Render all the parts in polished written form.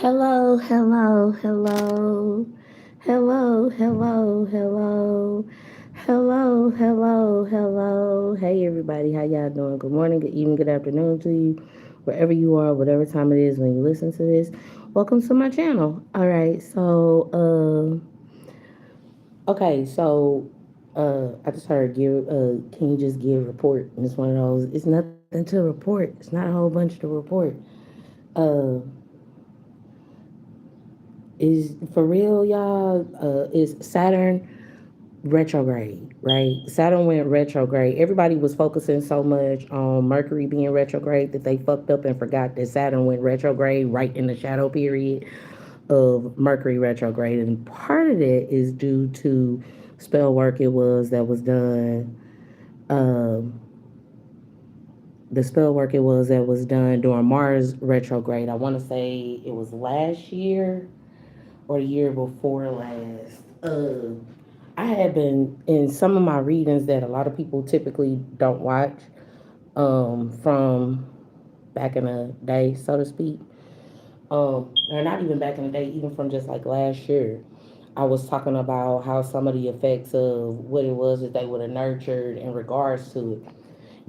Hello, hello, hello. Hello, hello, hello. Hello, hello, hello. Hey everybody, how y'all doing? Good morning, good evening, good afternoon to you. Wherever you are, whatever time it is when you listen to this. Welcome to my channel. Alright, I just heard can you just give a report? And it's one of those, it's nothing to report. It's not a whole bunch to report. Uh is for real, y'all, is Saturn retrograde, right? Saturn went retrograde. Everybody was focusing so much on Mercury being retrograde that they fucked up and forgot that Saturn went retrograde right in the shadow period of Mercury retrograde. And part of it is due to spell work that was done. Um, the spell work that was done during Mars retrograde. I want to say it was last year or the year before last. I had been in some of my readings that a lot of people typically don't watch, from back in the day, so to speak. Or not even back in the day, even from just like last year. I was talking about how some of the effects of what it was that they would have nurtured in regards to it.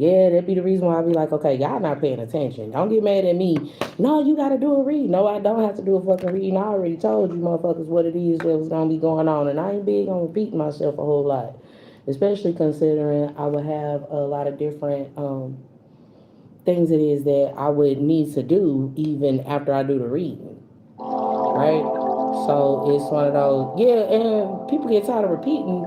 Yeah, that'd be the reason why I be like, okay, y'all not paying attention. Don't get mad at me. No, you gotta do a read. No, I don't have to do a fucking read. I already told you motherfuckers what it is that was gonna be going on. And I ain't big on repeating myself a whole lot. Especially considering I would have a lot of different things it is that I would need to do even after I do the reading. Right? So it's one of those, yeah, and people get tired of repeating.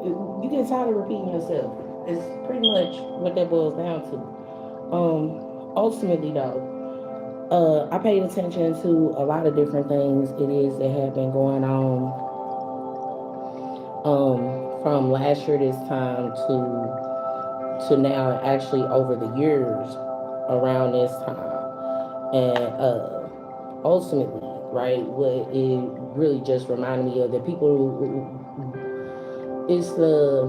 You get tired of repeating yourself. It's pretty much what that boils down to. Ultimately, though, I paid attention to a lot of different things it is that have been going on, from last year this time to now, actually over the years around this time, and ultimately, right, what it really just reminded me of that people is the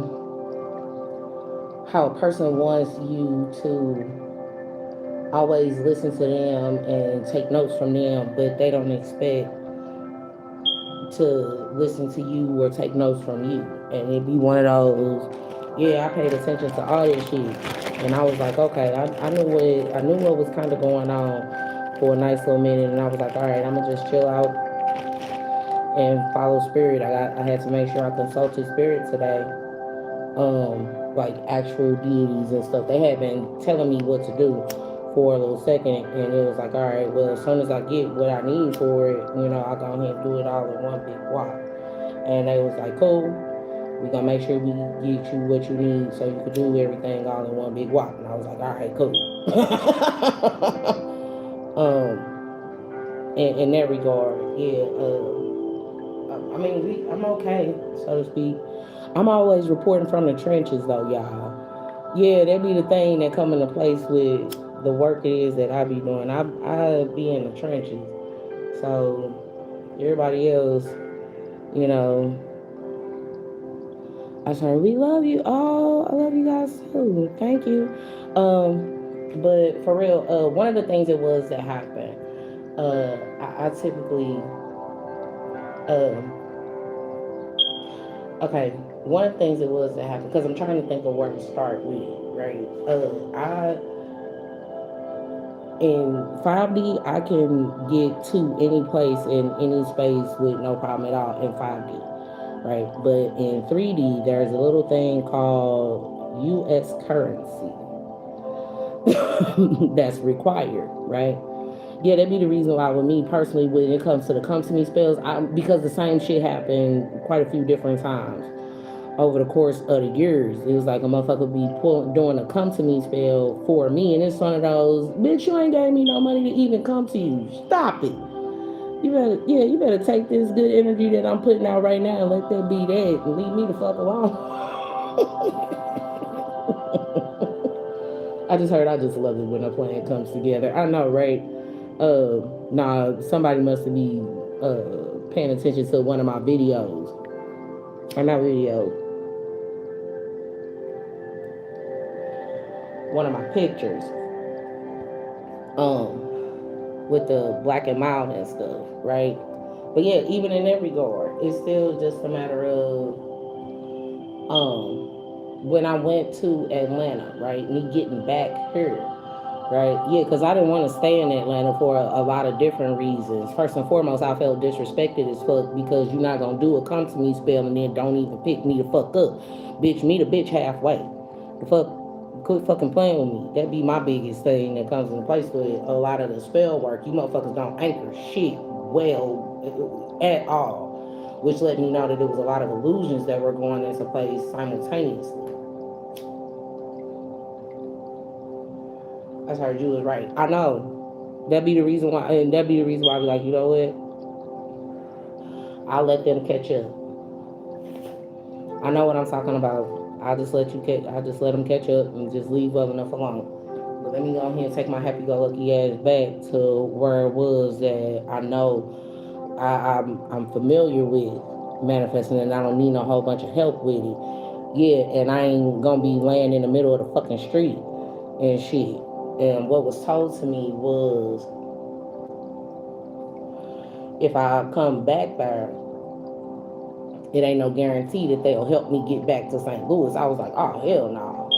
how a person wants you to always listen to them and take notes from them, but they don't expect to listen to you or take notes from you. And it'd be one of those, yeah, I paid attention to all this shit. And I was like, okay, I knew what was kind of going on for a nice little minute, and I was like, all right, I'm gonna just chill out and follow spirit. I had to make sure I consulted spirit today, like actual deities and stuff. They had been telling me what to do for a little second, and it was like, all right, well, as soon as I get what I need for it, I'll go ahead and do it all in one big whop. And they was like, cool, we gonna make sure we get you what you need so you can do everything all in one big whop. And I was like, all right, cool. In that regard, yeah. I mean, I'm okay, so to speak. I'm always reporting from the trenches, though, y'all. Yeah, that be the thing that come into place with the work it is that I be doing. I be in the trenches, so everybody else, you know, I say we love you. Oh, I love you guys too. Thank you. But for real, one of the things it was that happened, I typically, um, okay, one of the things it was that happened, because I'm trying to think of where to start with, right? In 5D, I can get to any place in any space with no problem at all in 5D, right? But in 3D, there's a little thing called US currency that's required, right? Yeah, that'd be the reason why with me personally, when it comes to the come to me spells, because the same shit happened quite a few different times over the course of the years. It was like a motherfucker be doing a come to me spell for me, and it's one of those, bitch, you ain't gave me no money to even come to you. Stop it. You better take this good energy that I'm putting out right now and let that be that and leave me the fuck alone. I just heard I just love it when a plan comes together. I know, right? Somebody must be paying attention to one of my videos. Or not videos, one of my pictures. Um, with the black and mild and stuff, right? But yeah, even in that regard, it's still just a matter of when I went to Atlanta, right? Me getting back here, right? Yeah, because I didn't want to stay in Atlanta for a lot of different reasons. First and foremost, I felt disrespected as fuck because you're not gonna do a come to me spell and then don't even pick me the fuck up. Bitch, meet a bitch halfway. The fuck, quit fucking playing with me. That be my biggest thing that comes into place with a lot of the spell work. You motherfuckers don't anchor shit well at all, which let me know that there was a lot of illusions that were going into place simultaneously. I heard you was right. I know. That be the reason why, and that be the reason why I be like, you know what? I'll let them catch up. I know what I'm talking about. I'll just let them catch up and just leave well enough alone. But let me go ahead and take my happy-go-lucky ass back to where it was that I know I'm familiar with manifesting, and I don't need no whole bunch of help with it. Yeah, and I ain't gonna be laying in the middle of the fucking street and shit. And what was told to me was if I come back there, it ain't no guarantee that they'll help me get back to St. Louis. I was like, oh, hell no.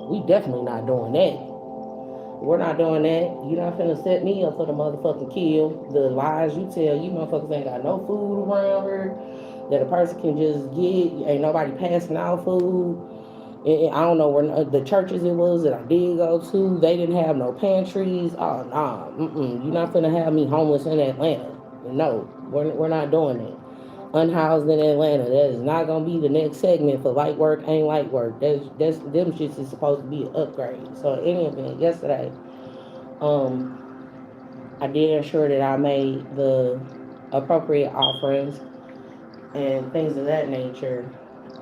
We definitely not doing that. We're not doing that. You're not finna set me up for the motherfucking kill. The lies you tell, you motherfuckers ain't got no food around here that a person can just get. Ain't nobody passing out food. I don't know where the churches it was that I did go to. They didn't have no pantries. Oh, nah. You're not finna have me homeless in Atlanta. No, we're not doing it. Unhoused in Atlanta. That is not gonna be the next segment for light work. Ain't light work. That's them shits is supposed to be an upgrade. So in any event, yesterday, um, I did ensure that I made the appropriate offerings and things of that nature.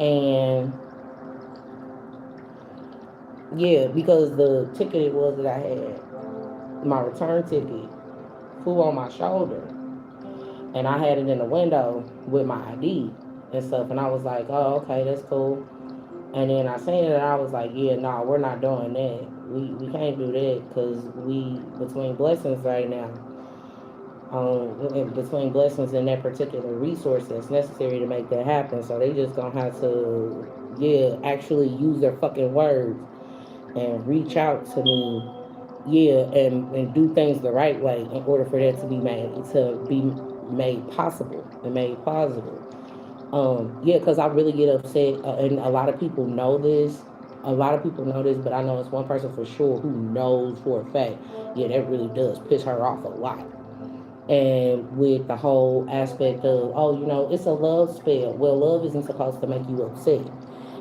And yeah, because the ticket it was that I had, my return ticket, flew on my shoulder, and I had it in the window with my ID and stuff. And I was like, oh, okay, that's cool. And then I seen it, and I was like, yeah, no, we're not doing that. We can't do that because we between blessings right now. Between blessings and that particular resource that's necessary to make that happen. So they just gonna have to, yeah, actually use their fucking words and reach out to me, yeah, and do things the right way in order for that to be made possible and made plausible. Yeah, because I really get upset, and a lot of people know this. A lot of people know this, but I know it's one person for sure who knows for a fact. Yeah, that really does piss her off a lot. And with the whole aspect of, oh, it's a love spell. Well, love isn't supposed to make you upset.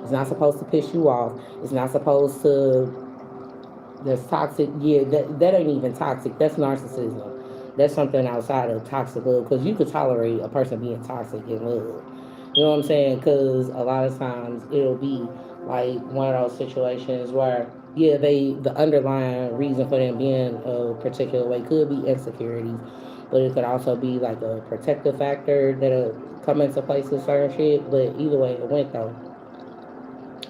It's not supposed to piss you off. It's not supposed to. That's toxic. Yeah, that ain't even toxic. That's narcissism. That's something outside of toxic love because you could tolerate a person being toxic in love. You know what I'm saying? Because a lot of times it'll be like one of those situations where, yeah, the underlying reason for them being a particular way could be insecurities, but it could also be like a protective factor that'll come into place with certain shit. But either way it went though,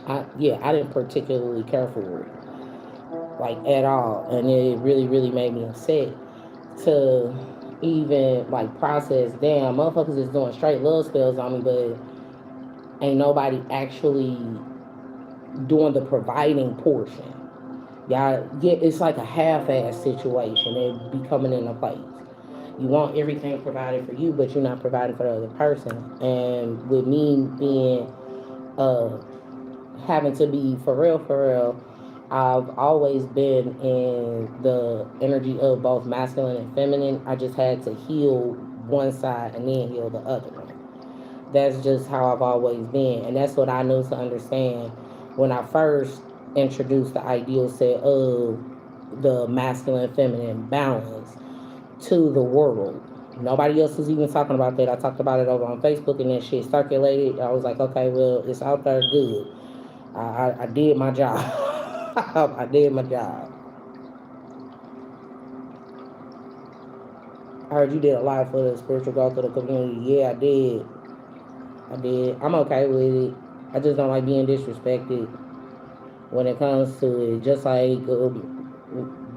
I didn't particularly care for it like at all, and it really really made me upset to even like process. Damn, motherfuckers is doing straight love spells on me, but ain't nobody actually doing the providing portion. Y'all get it's like a half-ass situation. It be coming into place. You want everything provided for you, but you're not providing for the other person. And with me being uh having to be for real, I've always been in the energy of both masculine and feminine. I just had to heal one side and then heal the other one. That's just how I've always been. And that's what I knew to understand when I first introduced the ideal set of the masculine feminine balance to the world. Nobody else was even talking about that. I talked about it over on Facebook and that shit circulated. I was like, okay, well, it's out there good. I did my job. I did my job. I heard you did a lot for the spiritual growth of the community. Yeah, I did. I did. I'm okay with it. I just don't like being disrespected when it comes to it. Just like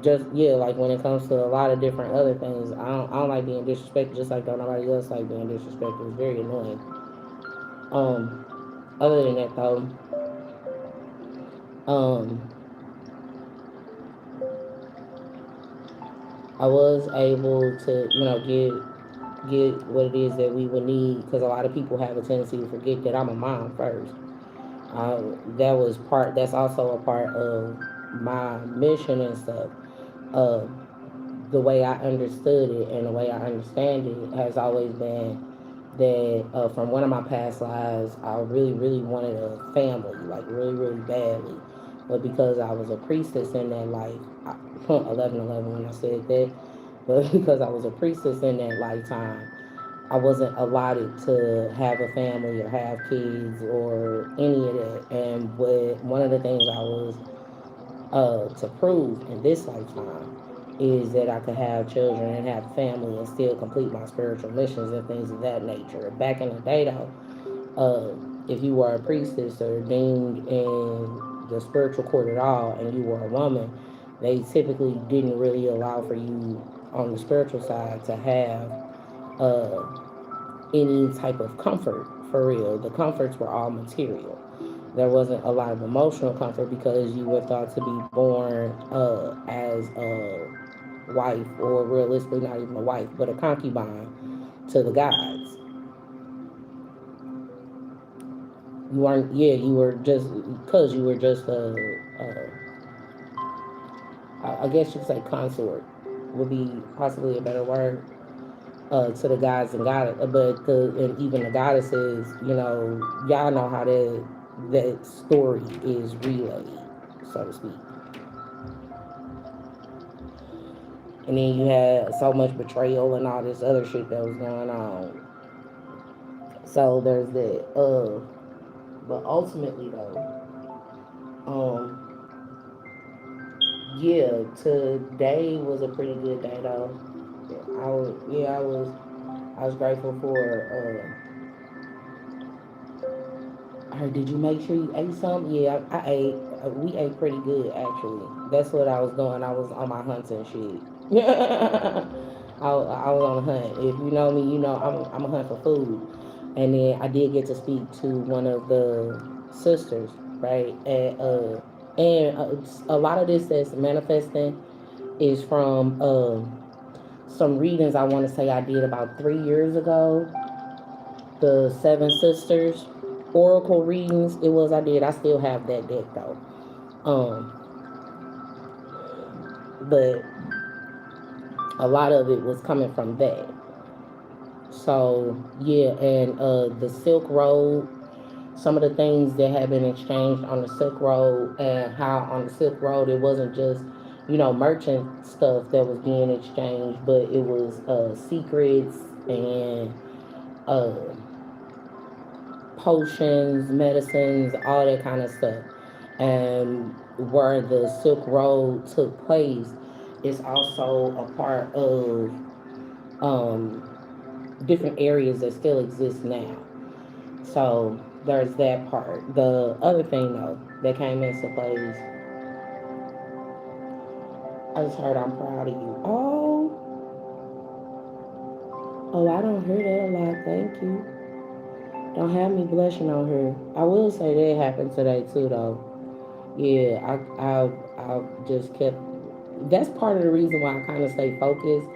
just yeah, like when it comes to a lot of different other things, I don't like being disrespected. Just like don't nobody else like being disrespected. It's very annoying. Other than that though, um, I was able to get what it is that we would need because a lot of people have a tendency to forget that I'm a mom first. That was part. That's also a part of my mission and stuff. Uh, the way I understood it and the way I understand it has always been that from one of my past lives, I really, really wanted a family, like really, really badly. But because I was a priestess in that life, 11 when I said that, but because I was a priestess in that lifetime, I wasn't allotted to have a family or have kids or any of that. And one of the things I was to prove in this lifetime is that I could have children and have a family and still complete my spiritual missions and things of that nature. Back in the day, though, if you were a priestess or deemed in the spiritual court at all and you were a woman, they typically didn't really allow for you on the spiritual side to have uh, any type of comfort for real. The comforts were all material. There wasn't a lot of emotional comfort because you were thought to be born as a wife, or realistically not even a wife, but a concubine to the gods. You weren't, yeah, you were just, because you were just I guess you could say consort would be possibly a better word to the gods and goddess, but and even the goddesses, y'all know how that story is relayed, so to speak. And then you had so much betrayal and all this other shit that was going on. So there's that. But ultimately though, um, yeah, today was a pretty good day though. I was grateful for. Did you make sure you ate something? Yeah, I ate. We ate pretty good actually. That's what I was doing. I was on my hunting shit. I was on a hunt. If you know me, you know I'm a hunt for food. And then I did get to speak to one of the sisters, right? And a lot of this that's manifesting is from some readings I want to say I did about 3 years ago. The Seven Sisters Oracle readings. It was I did. I still have that deck though. Um, but a lot of it was coming from that. So yeah, and the Silk Road, some of the things that had been exchanged on the Silk Road, and how on the Silk Road it wasn't just merchant stuff that was being exchanged, but it was secrets and uh, potions, medicines, all that kind of stuff. And where the Silk Road took place is also a part of um, different areas that still exist now. So there's that part. The other thing though that came into place, I just heard I'm proud of you. Oh, I don't hear that a lot. Thank you. Don't have me blushing on her. I will say that happened today too though. Yeah, I just kept. That's part of the reason why I kind of stay focused.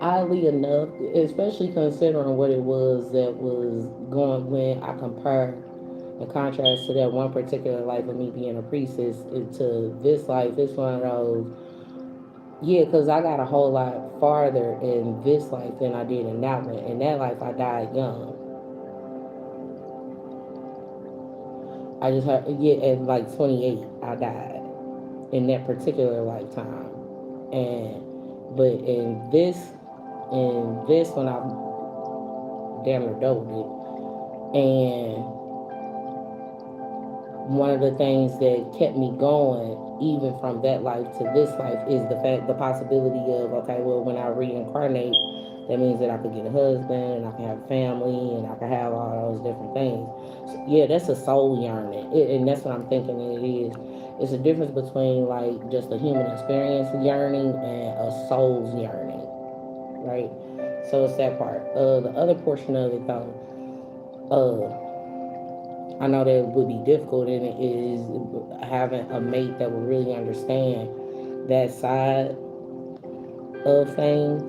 Oddly enough, especially considering what it was that was going when I compare and contrast to that one particular life of me being a priestess to this life. It's one of those. Yeah, because I got a whole lot farther in this life than I did in that one. In that life, I died young. I just had, yeah, at like 28, I died in that particular lifetime. And but in this one I damn near doubled it. And one of the things that kept me going even from that life to this life is the possibility of, okay, well, when I reincarnate, that means that I could get a husband and I can have a family and I can have all those different things. So, yeah, that's a soul yearning, and that's what I'm thinking it is. It's a difference between like just a human experience yearning and a soul's yearning, right? So it's that part. The other portion of it though, I know that would be difficult, and it is having a mate that will really understand that side of things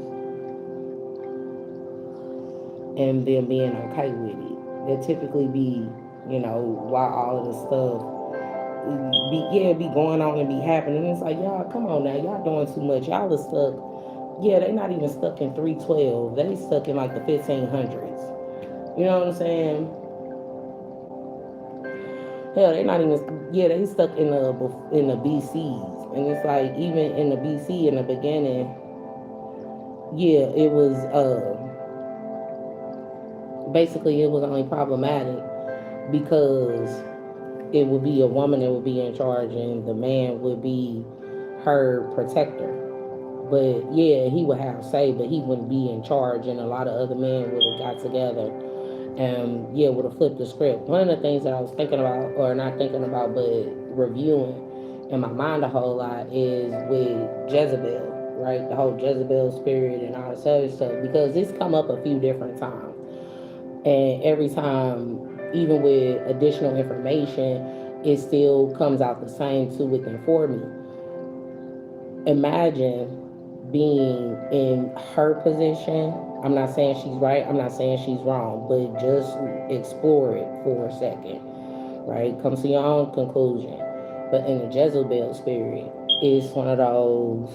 and them being okay with it. That typically be, why all of the stuff be going on and be happening. It's like, y'all, come on now, y'all doing too much. Y'all are stuck. Yeah, they not even stuck in 312. They stuck in like the 1500s. You know what I'm saying? Hell, they not even. Yeah, they stuck in the BCs, and it's like even in the BC in the beginning. Yeah, it was basically it was only problematic because it would be a woman that would be in charge and the man would be her protector. But yeah, he would have say, but he wouldn't be in charge, and a lot of other men would have got together and yeah, would have flipped the script. One of the things that I was thinking about, or not thinking about, but reviewing in my mind a whole lot is with Jezebel, right? The whole Jezebel spirit and all this other stuff, because it's come up a few different times. And every time, even with additional information, it still comes out the same too within for me. Imagine being in her position. I'm not saying she's right, I'm not saying she's wrong, but just explore it for a second, right? Come to your own conclusion. But in the Jezebel spirit, it's one of those,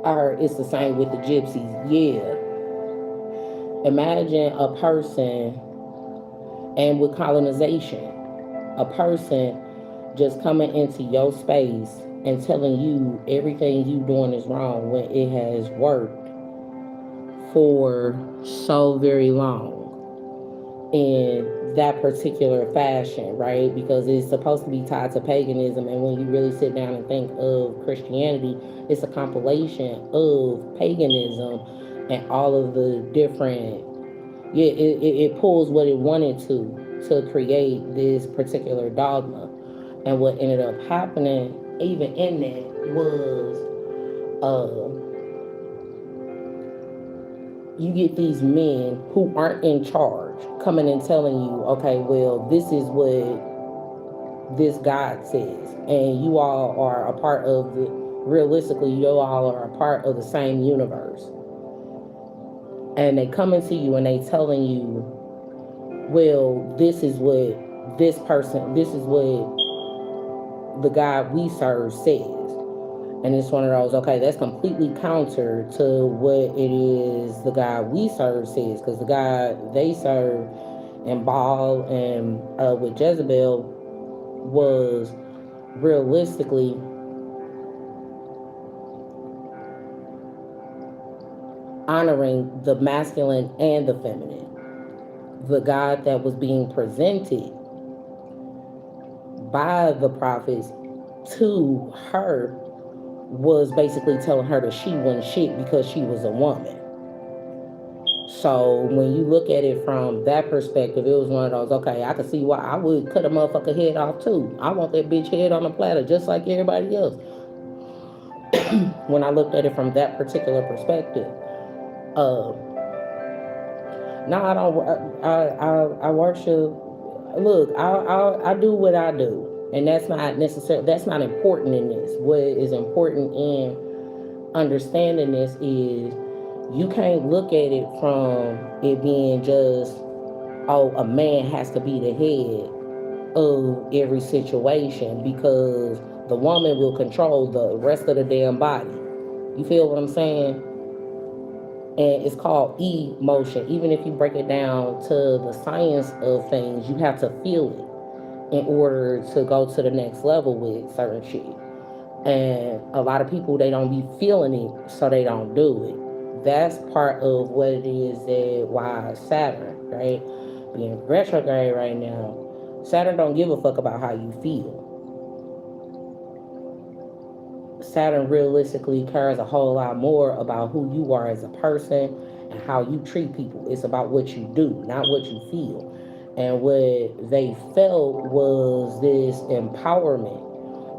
or it's the same with the gypsies. Yeah, imagine a person, and with colonization, a person just coming into your space and telling you everything you doing is wrong when it has worked for so very long in that particular fashion, right? Because it's supposed to be tied to paganism, and when you really sit down and think of Christianity, it's a compilation of paganism and all of the different, yeah, it pulls what it wanted to create this particular dogma. And what ended up happening even in that was you get these men who aren't in charge coming and telling you, okay, well, this is what this God says, and you all are a part of the, realistically, you all are a part of the same universe. And they coming to you and they telling you, well, this is what this is what the God we serve says. And it's one of those, okay, that's completely counter to what it is the God we serve says. Because the God they serve and Baal and with Jezebel was realistically honoring the masculine and the feminine. The God that was being presented by the prophets to her was basically telling her that she wasn't shit because she was a woman. So when you look at it from that perspective, it was one of those, okay, I can see why I would cut a motherfucker head off too. I want that bitch head on a platter just like everybody else. When I looked at it from that particular perspective, uh, no, I don't. I worship. Look, I do what I do, and that's not necessarily, that's not important in this. What is important in understanding this is you can't look at it from it being just, oh, a man has to be the head of every situation because the woman will control the rest of the damn body. You feel what I'm saying? And it's called emotion. Even if you break it down to the science of things, you have to feel it in order to go to the next level with certain shit. And a lot of people, they don't be feeling it, so they don't do it. That's part of what it is that why Saturn, right, being retrograde right now, Saturn don't give a fuck about how you feel. Saturn realistically cares a whole lot more about who you are as a person and how you treat people. It's about what you do, not what you feel. And what they felt was this empowerment,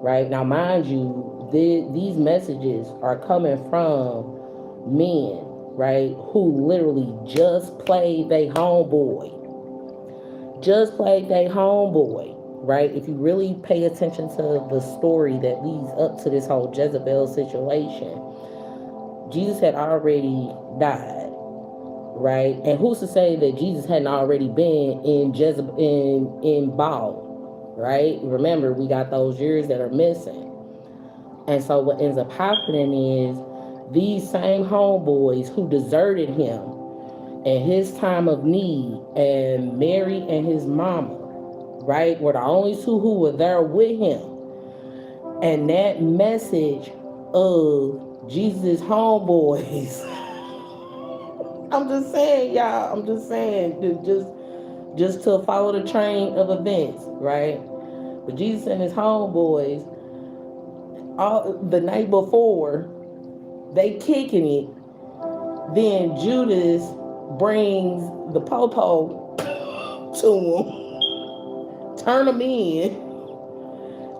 right? Now, mind you, these messages are coming from men, right, who literally just played they homeboy, right? If you really pay attention to the story that leads up to this whole Jezebel situation, Jesus had already died, right? And who's to say that Jesus hadn't already been in Jezebel in Baal, right? Remember, we got those years that are missing. And so what ends up happening is these same homeboys who deserted him in his time of need, and Mary and his mama, right, were the only two who were there with him. And that message of Jesus' homeboys, I'm just saying, y'all, I'm just saying, just to follow the train of events, right? But Jesus and his homeboys, all the night before, they kicking it. Then Judas brings the popo to him, turn him in.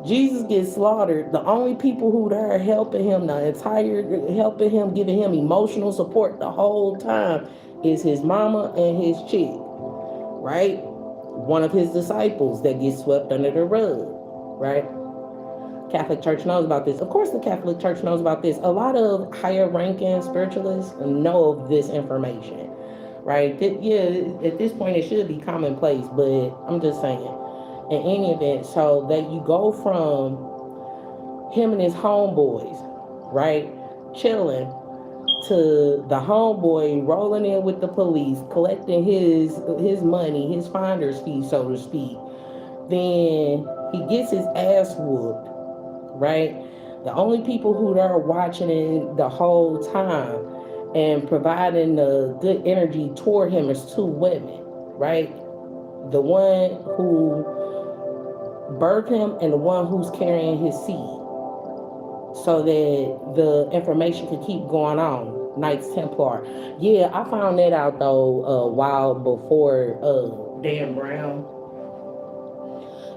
Jesus gets slaughtered. The only people who are helping him, helping him, giving him emotional support the whole time is his mama and his chick, right? One of his disciples that gets swept under the rug, right? Catholic Church knows about this. Of course, the Catholic Church knows about this. A lot of higher ranking spiritualists know of this information, right? Yeah, at this point, it should be commonplace, but I'm just saying. In any event, so that you go from him and his homeboys, right, chilling, to the homeboy rolling in with the police, collecting his money, his finder's fee, so to speak. Then he gets his ass whooped, right? The only people who are watching it the whole time and providing the good energy toward him is two women, right? The one who birthed him and the one who's carrying his seed, so that the information could keep going on. Knights Templar. Yeah, I found that out though a while before Dan Brown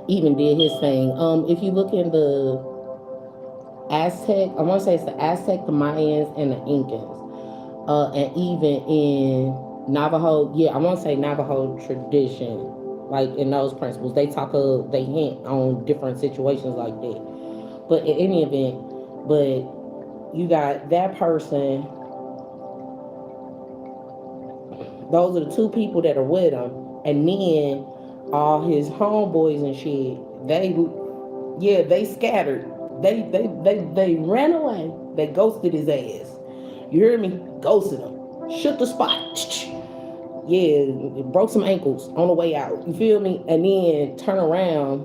even did his thing. If you look in the Aztec, I want to say it's the Aztec, the Mayans, and the Incans, and even in Navajo. Yeah, I want to say Navajo tradition. Like in those principles, they hint on different situations like that. But in any event, but you got that person. Those are the two people that are with him, and then all his homeboys and shit. They scattered. They ran away. They ghosted his ass. You hear me? Ghosted him. Shook the spot. Yeah, broke some ankles on the way out. You feel me? And then turn around,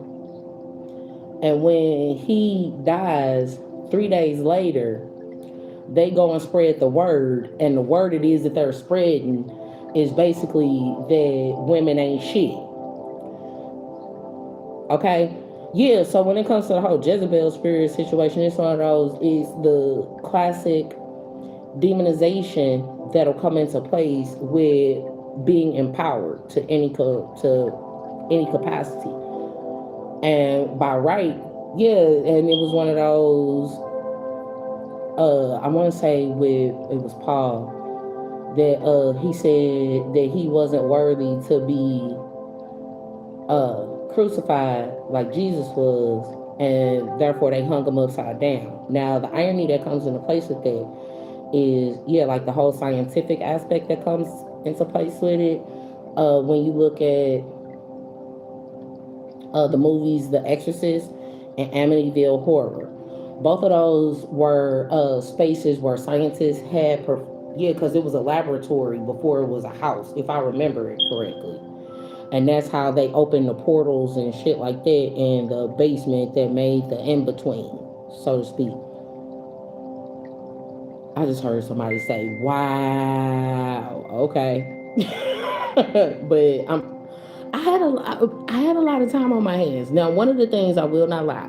and when he dies 3 days later, they go and spread the word, and the word it is that they're spreading is basically that women ain't shit. Okay? Yeah, so when it comes to the whole Jezebel spirit situation, it's one of those, is the classic demonization that'll come into place with being empowered to any capacity. And by right, yeah, and it was one of those, I want to say it was Paul, that he said that he wasn't worthy to be crucified like Jesus was, and therefore they hung him upside down. Now, the irony that comes into place with that is, yeah, like the whole scientific aspect that comes into place with it. When you look at the movies The Exorcist and Amityville Horror, both of those were spaces where scientists had, yeah, because it was a laboratory before it was a house, if I remember it correctly. And that's how they opened the portals and shit like that in the basement that made the in between, so to speak. I just heard somebody say, "Wow, okay," but I had a lot of time on my hands. Now, one of the things I will not lie,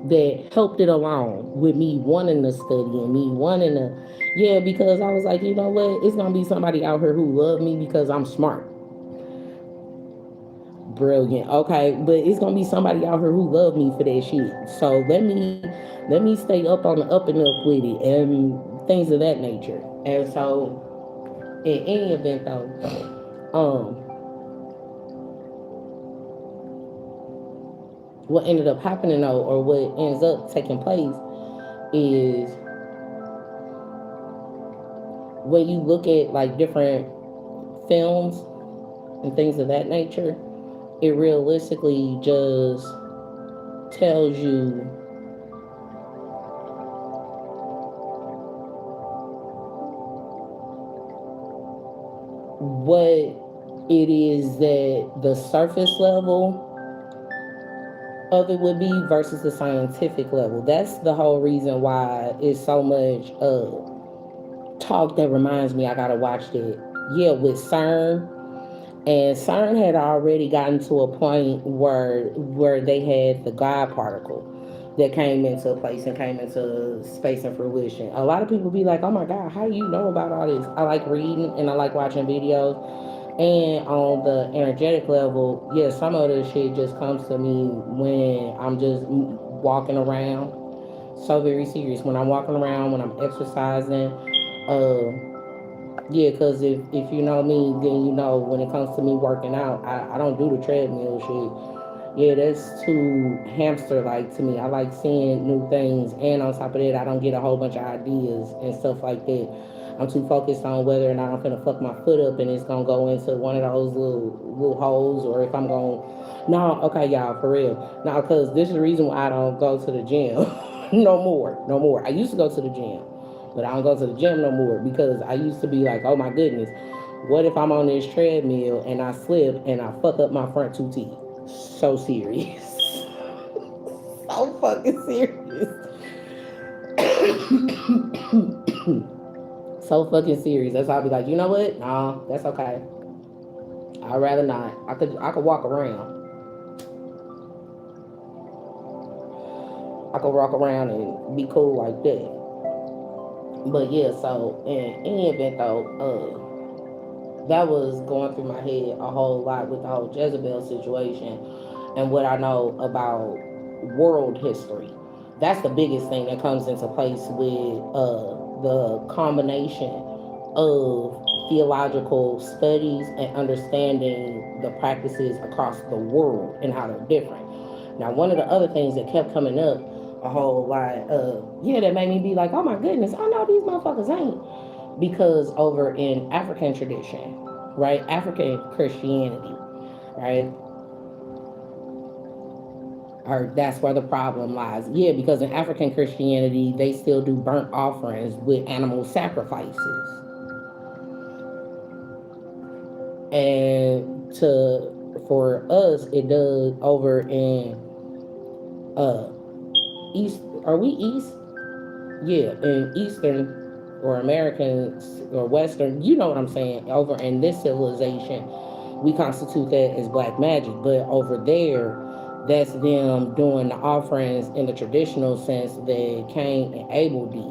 that helped it along with me wanting to study and me wanting to, yeah, because I was like, you know what, it's gonna be somebody out here who love me because I'm smart, brilliant, okay, but it's gonna be somebody out here who love me for that shit. So let me stay up on the up and up with it and things of that nature. And so in any event though, what ended up happening though, or what ends up taking place is when you look at like different films and things of that nature, it realistically just tells you what it is that the surface level of it would be versus the scientific level. That's the whole reason why it's so much talk that reminds me I gotta watch that. Yeah, with CERN. And CERN had already gotten to a point where they had the God particle that came into place and came into space and fruition. A lot of people be like, "Oh my God, how do you know about all this?" I like reading and I like watching videos. And on the energetic level, yeah, some of this shit just comes to me when I'm just walking around. So very serious when I'm walking around, when I'm exercising. Yeah, because if you know me, then you know when it comes to me working out, I don't do the treadmill shit. Yeah, that's too hamster like to me. I like seeing new things, and on top of that, I don't get a whole bunch of ideas and stuff like that. I'm too focused on whether or not I'm gonna fuck my foot up and it's gonna go into one of those little holes, or if I'm gonna. No, okay, y'all, for real. No, because this is the reason why I don't go to the gym no more. No more. I used to go to the gym, but I don't go to the gym no more because I used to be like, oh my goodness, what if I'm on this treadmill and I slip and I fuck up my front two teeth? So serious. So fucking serious. So fucking serious. That's why I'll be like, you know what? Nah, that's okay. I'd rather not. I could walk around. I could walk around and be cool like that. But yeah, so in any event though, that was going through my head a whole lot with the whole Jezebel situation and what I know about world history. That's the biggest thing that comes into place with the combination of theological studies and understanding the practices across the world and how they're different. Now, one of the other things that kept coming up a whole lot, yeah, that made me be like, oh my goodness, I know these motherfuckers ain't. Because over in African tradition, right, African Christianity, right, or that's where the problem lies. Yeah, because in African Christianity, they still do burnt offerings with animal sacrifices. And to for us, it does over in uh East. Are we East? Yeah, in Eastern or American or Western, you know what I'm saying, over in this civilization, we constitute that as black magic. But over there, that's them doing the offerings in the traditional sense that Cain and Abel did,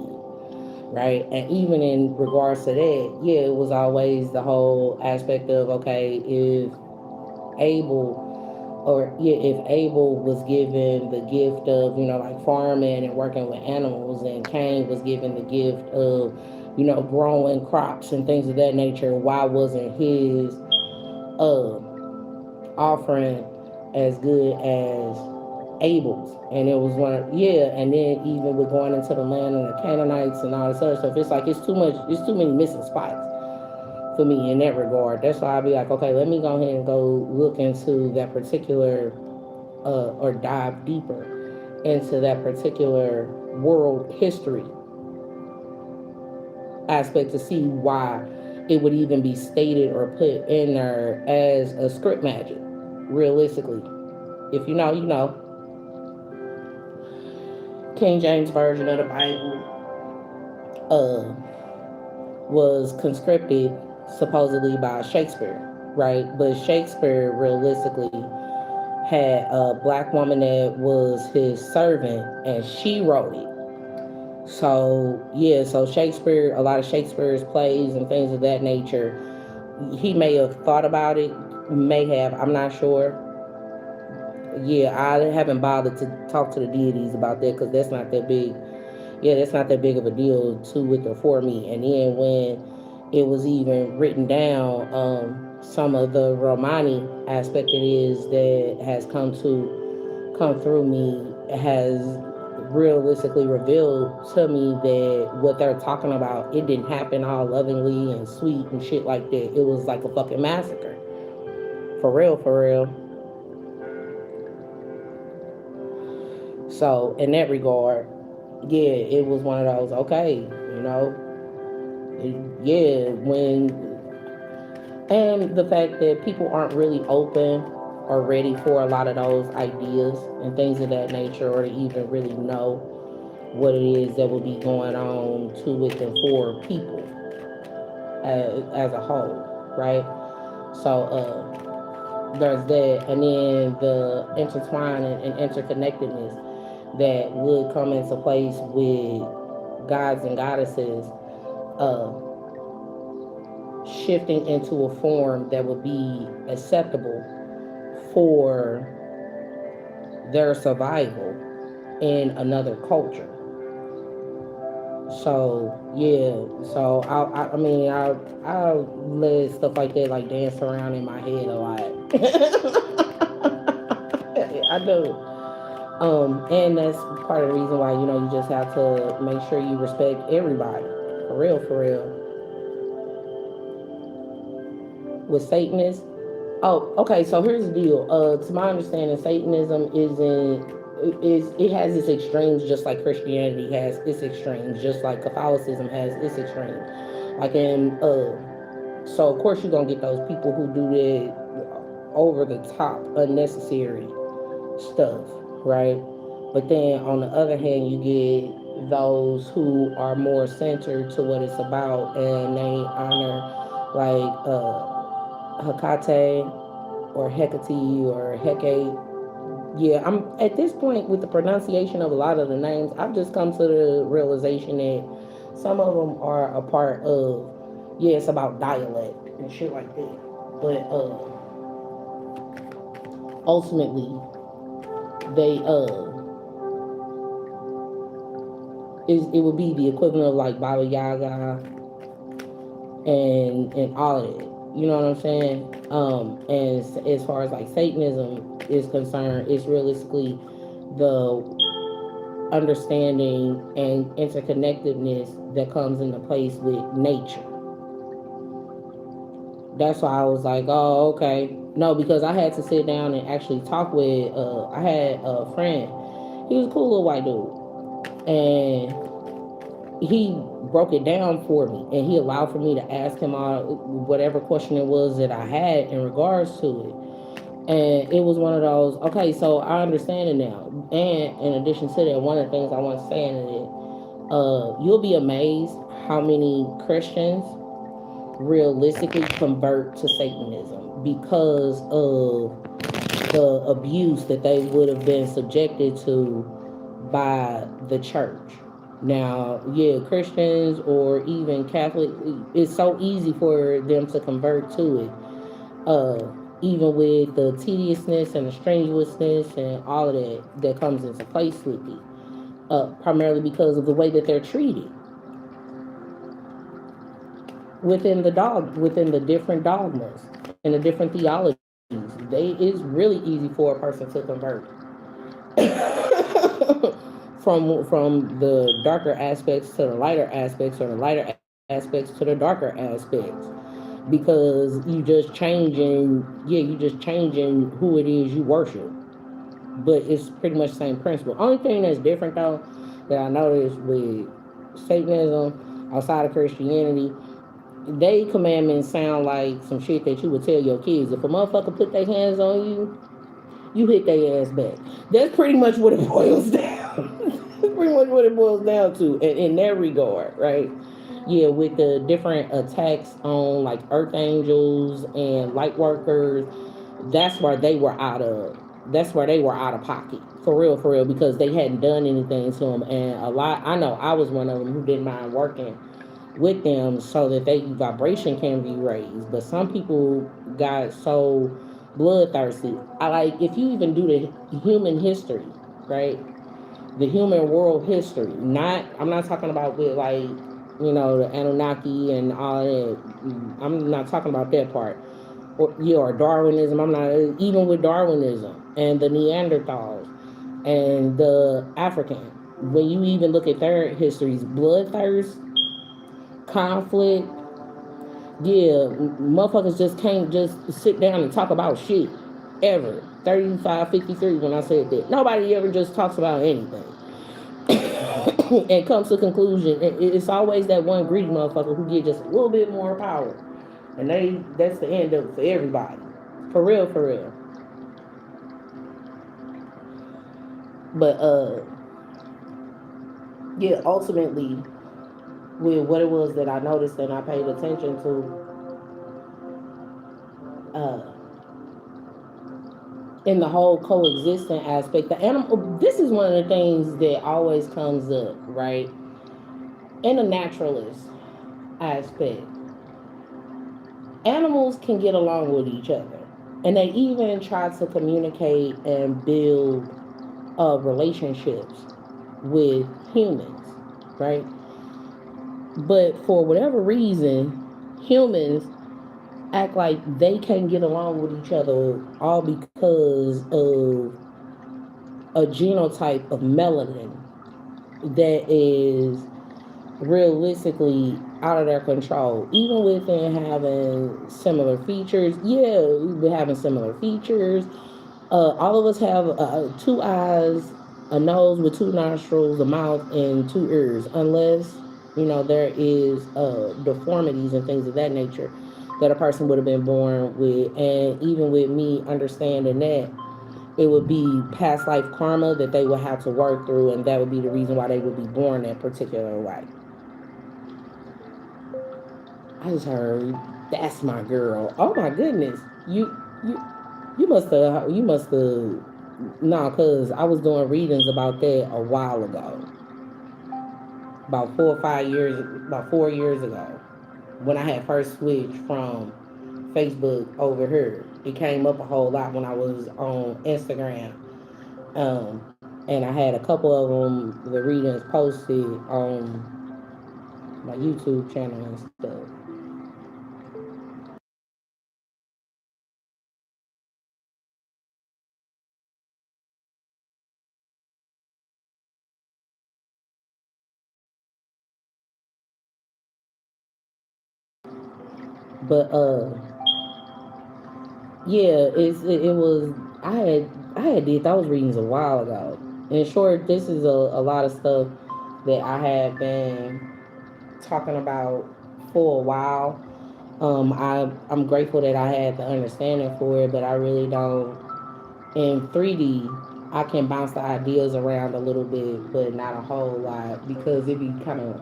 right? And even in regards to that, yeah, it was always the whole aspect of, okay, if Abel or yeah, if Abel was given the gift of, like farming and working with animals, and Cain was given the gift of, growing crops and things of that nature, why wasn't his uh offering as good as Abel's? And it was one of, yeah, and then even with going into the land of the Canaanites and all this other stuff, it's like it's too many missing spots for me in that regard. That's why I'll be like, okay, let me go ahead and go look into that particular or dive deeper into that particular world history aspect to see why it would even be stated or put in there as a script magic. Realistically, if you know, you know, King James version of the Bible was conscripted supposedly by Shakespeare, right? But Shakespeare realistically had a black woman that was his servant, and she wrote it. So yeah, so Shakespeare, a lot of Shakespeare's plays and things of that nature, he may have thought about it, may have, I'm not sure. Yeah, I haven't bothered to talk to the deities about that because that's not that big. Yeah, that's not that big of a deal to with or for me. And then when it was even written down, some of the Romani aspect it is that has come through me has realistically revealed to me that what they're talking about, it didn't happen all lovingly and sweet and shit like that. It was like a fucking massacre. For real, for real. So in that regard, yeah, it was one of those, okay, yeah, when, and the fact that people aren't really open or ready for a lot of those ideas and things of that nature, or to even really know what it is that will be going on to with and for people as a whole, right? So there's that, and then the intertwining and interconnectedness that would come into place with gods and goddesses uh, shifting into a form that would be acceptable for their survival in another culture. So yeah, so I mean I let stuff like that like dance around in my head a lot. I do. And that's part of the reason why you just have to make sure you respect everybody, for real, for real. With Satanists, oh, okay. So here's the deal. To my understanding, Satanism is it has its extremes, just like Christianity has its extremes, just like Catholicism has its extremes. Like in so of course you're gonna get those people who do the over the top, unnecessary stuff, right? But then on the other hand, you get those who are more centered to what it's about, and they honor like Hecate or Hecate or Hecate. Yeah, I'm at this point with the pronunciation of a lot of the names. I've just come to the realization that some of them are a part of. Yeah, it's about dialect and shit like that. But ultimately, they it would be the equivalent of like Baba Yaga and all of it. You know what I'm saying? And as far as like Satanism is concerned, it's realistically the understanding and interconnectedness that comes into place with nature. That's why I was like, oh, okay. No, because I had to sit down and actually talk with. I had a friend. He was a cool little white dude, and he broke it down for me, and he allowed for me to ask him all whatever question it was that I had in regards to it. And it was one of those, okay, so I understand it now. And in addition to that, one of the things I want to say in it, you'll be amazed how many Christians realistically convert to Satanism because of the abuse that they would have been subjected to by the church. Now, yeah, Christians or even Catholic, it's so easy for them to convert to it. Even with the tediousness and the strenuousness and all of that comes into place with it. Primarily because of the way that they're treated within the different dogmas and the different theologies. It's really easy for a person to convert from the darker aspects to the lighter aspects, or the lighter aspects to the darker aspects, because you just changing who it is you worship, but it's pretty much the same principle. Only thing that's different though that I noticed with Satanism outside of Christianity, they commandments sound like some shit that you would tell your kids. If a motherfucker put their hands on you, you hit their ass back. That's pretty much what it boils down. That's pretty much what it boils down to in that regard, right? Yeah, with the different attacks on like earth angels and light workers, that's where they were out of. that's where they were out of pocket for real, because they hadn't done anything to them. And a lot, I know I was one of them who didn't mind working with them so that their vibration can be raised. But some people got so bloodthirsty. I like, if you even do the human history, right? The human world history. Not, I'm not talking about with like, the Anunnaki and all that. I'm not talking about that part. Or Darwinism. I'm not, even with Darwinism and the Neanderthals and the African. When you even look at their histories, bloodthirst, conflict, yeah, motherfuckers just can't just sit down and talk about shit ever. 35, 53 when I said that. Nobody ever just talks about anything. And comes to conclusion. It's always that one greedy motherfucker who get just a little bit more power. And that's the end of it for everybody. For real, for real. But yeah, ultimately with what it was that I noticed and I paid attention to, uh in the whole coexisting aspect, the animal, this is one of the things that always comes up, right? In the naturalist aspect, animals can get along with each other. And they even try to communicate and build relationships with humans, right? But for whatever reason, humans act like they can't get along with each other, all because of a genotype of melanin that is realistically out of their control. Even within having similar features, yeah, we're having similar features. All of us have two eyes, a nose with two nostrils, a mouth, and two ears, unless there is deformities and things of that nature that a person would have been born with. And even with me understanding that, it would be past life karma that they would have to work through, and that would be the reason why they would be born that particular way. I just heard, that's my girl. Oh my goodness, you you must have no, cause I was doing readings about that a while ago, about 4 or 5 years, about 4 years ago, when I had first switched from Facebook over here. It came up a whole lot when I was on Instagram. And I had a couple of them, the readings posted on my YouTube channel and stuff. But yeah, it was, I had did those readings a while ago. In short, this is a lot of stuff that I had been talking about for a while. I'm grateful that I had the understanding for it, but I really don't. In 3D, I can bounce the ideas around a little bit, but not a whole lot, because it be kind of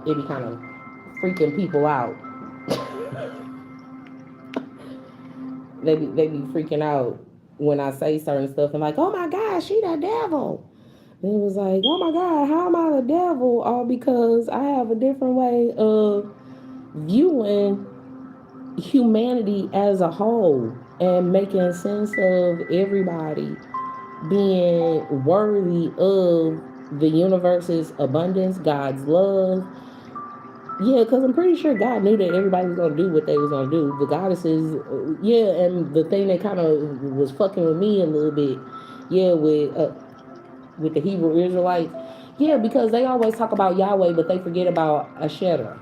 freaking people out. They be freaking out when I say certain stuff and like, oh my God, she the devil. And it was like, oh my God, how am I the devil? All because I have a different way of viewing humanity as a whole and making sense of everybody being worthy of the universe's abundance, God's love. Yeah, because I'm pretty sure God knew that everybody was gonna do what they was gonna do. The goddesses, yeah, and the thing that kind of was fucking with me a little bit, yeah, with the Hebrew Israelites, yeah, because they always talk about Yahweh, but they forget about Asherah.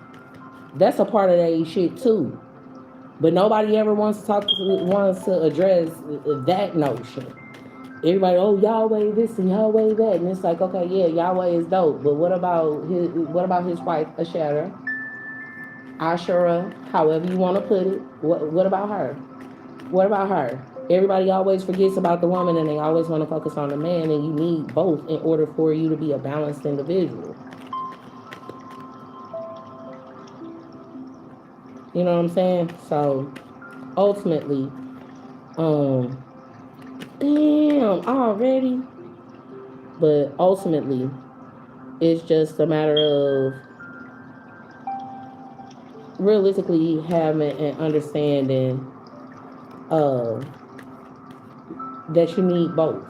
That's a part of their shit too. But nobody ever wants to address that notion. Everybody, oh, Yahweh this and Yahweh that, and it's like, okay, yeah, Yahweh is dope, but what about his wife Asherah? Ashura, however you want to put it. What about her? What about her? Everybody always forgets about the woman and they always want to focus on the man, and you need both in order for you to be a balanced individual. You know what I'm saying? So ultimately, um, Damn, already. But ultimately, it's just a matter of realistically having an understanding of that you need both.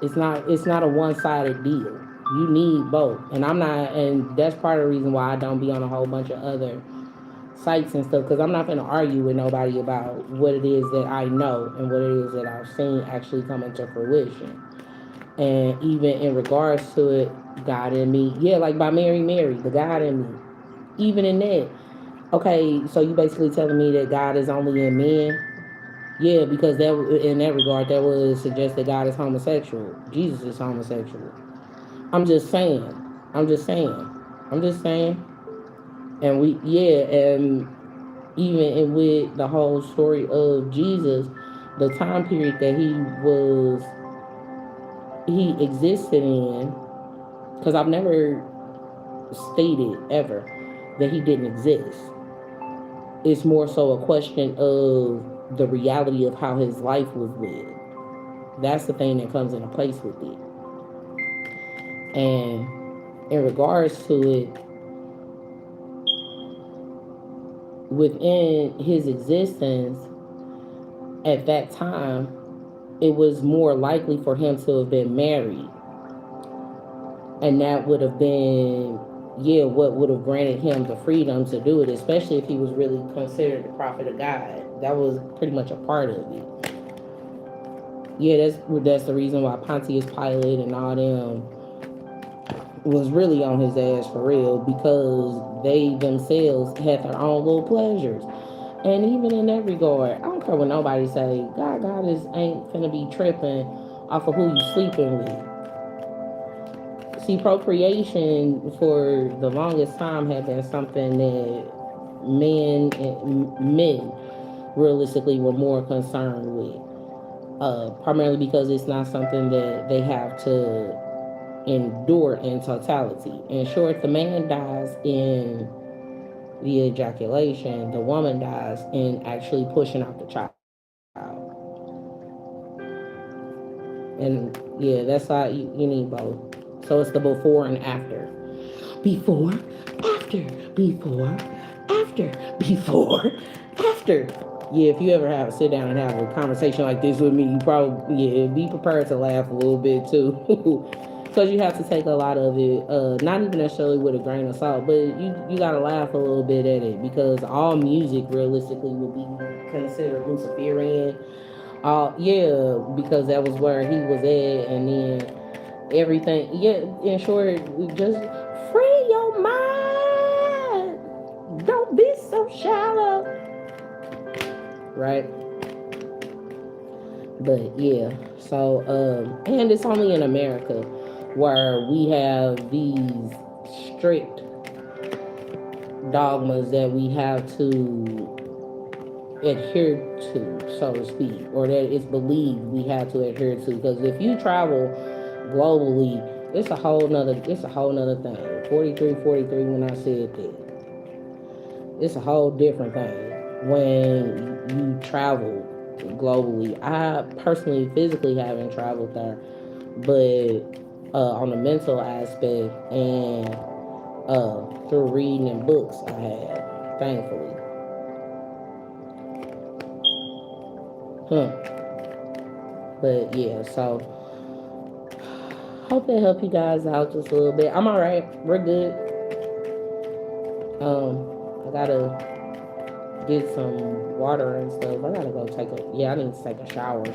It's not a one sided deal. You need both. And I'm not and that's part of the reason why I don't be on a whole bunch of other sites and stuff because I'm not gonna argue with nobody about what it is that I know and what it is that I've seen actually come into fruition. And even in regards to it, God in me, yeah, like by Mary, the God in me. Even in that, okay, so you basically telling me that God is only in men? Yeah, because that in that regard, that would suggest that God is homosexual. Jesus is homosexual. I'm just saying. I'm just saying. I'm just saying. And and even with the whole story of Jesus, the time period that he existed in, because I've never stated ever that he didn't exist. It's more so a question of the reality of how his life was lived. That's the thing that comes into place with it. And in regards to it, within his existence at that time, it was more likely for him to have been married. And that would have been, yeah, what would have granted him the freedom to do it, especially if he was really considered the prophet of God. That was pretty much a part of it. Yeah, that's the reason why Pontius Pilate and all them was really on his ass for real because they themselves had their own little pleasures. And even in that regard, I don't care what nobody say. God is ain't finna be tripping off of who you sleeping with. See, procreation for the longest time had been something that men realistically were more concerned with. Primarily because it's not something that they have to endure in totality. In short, the man dies in the ejaculation, the woman dies in actually pushing out the child. And yeah, that's why you need both. So it's the before and after. Before, after, before, after, before, after. Yeah, if you ever have sit down and have a conversation like this with me, you probably be prepared to laugh a little bit too, because you have to take a lot of it, not even necessarily with a grain of salt, but you gotta laugh a little bit at it because all music realistically would be considered Luciferian. Yeah, because that was where he was at, and then everything. Yeah, in short, just free your mind. Don't be so shallow. Right? But yeah, so and it's only in America where we have these strict dogmas that we have to adhere to, so to speak, or that it's believed we have to adhere to. Because if you travel globally, it's a whole nother thing. 43, when I said that, it's a whole different thing when you travel globally. I personally, physically haven't traveled there, but on the mental aspect and through reading and books, I have, thankfully. Huh. But yeah, so hope that helped you guys out just a little bit. I'm all right. We're good. I gotta get some water and stuff. I gotta go take a yeah. I need to take a shower.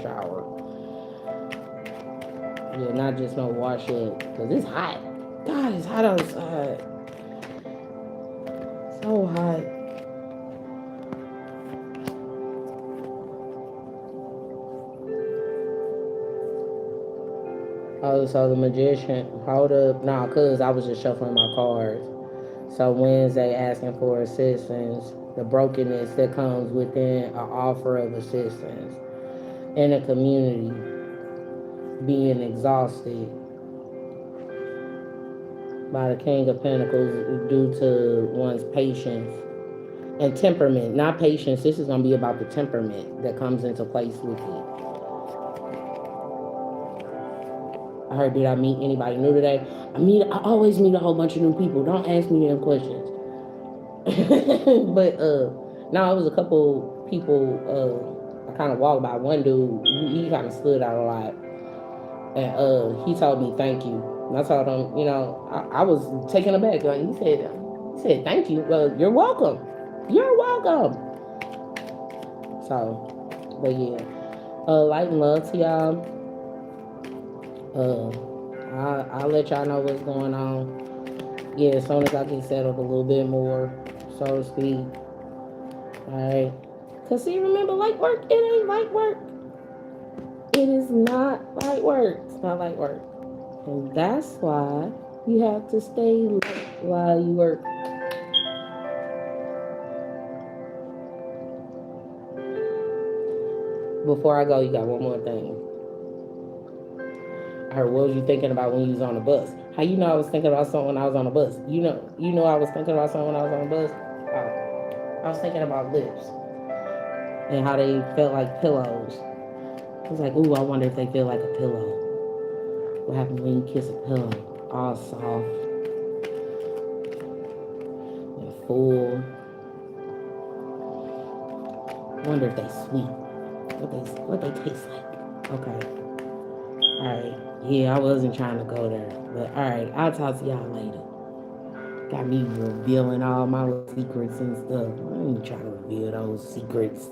Yeah, not just no wash it because it's hot. God, it's hot outside. So hot. Oh, so the magician. Hold up. Nah, cause I was just shuffling my cards. So Wednesday asking for assistance. The brokenness that comes within an offer of assistance in a community being exhausted by the King of Pentacles due to one's patience and temperament. Not patience. This is going to be about the temperament that comes into place with it. I heard, did I meet anybody new today? I always meet a whole bunch of new people. Don't ask me them questions. But no, it was a couple people. I kind of walked by. One dude, he kind of stood out a lot, and he told me thank you. And I told him, I was taken aback. Like he said thank you. Well, you're welcome. You're welcome. So, but yeah, light and love to y'all. Uh, I'll let y'all know what's going on. Yeah, as soon as I get settled a little bit more, so to speak. Alright. Cause see, remember, light work, it ain't light work. It is not light work. It's not light work. And that's why you have to stay light while you work. Before I go, you got one more thing. I heard, what was you thinking about when you was on the bus? How you know I was thinking about something when I was on the bus? You know I was thinking about something when I was on the bus? I was thinking about lips and how they felt like pillows. I was like, ooh, I wonder if they feel like a pillow. What happens when you kiss a pillow? All soft and full. I wonder if they sweet. What they taste like. Okay. Alright. Yeah, I wasn't trying to go there. But alright, I'll talk to y'all later. Got me revealing all my little secrets and stuff. I ain't trying to reveal those secrets.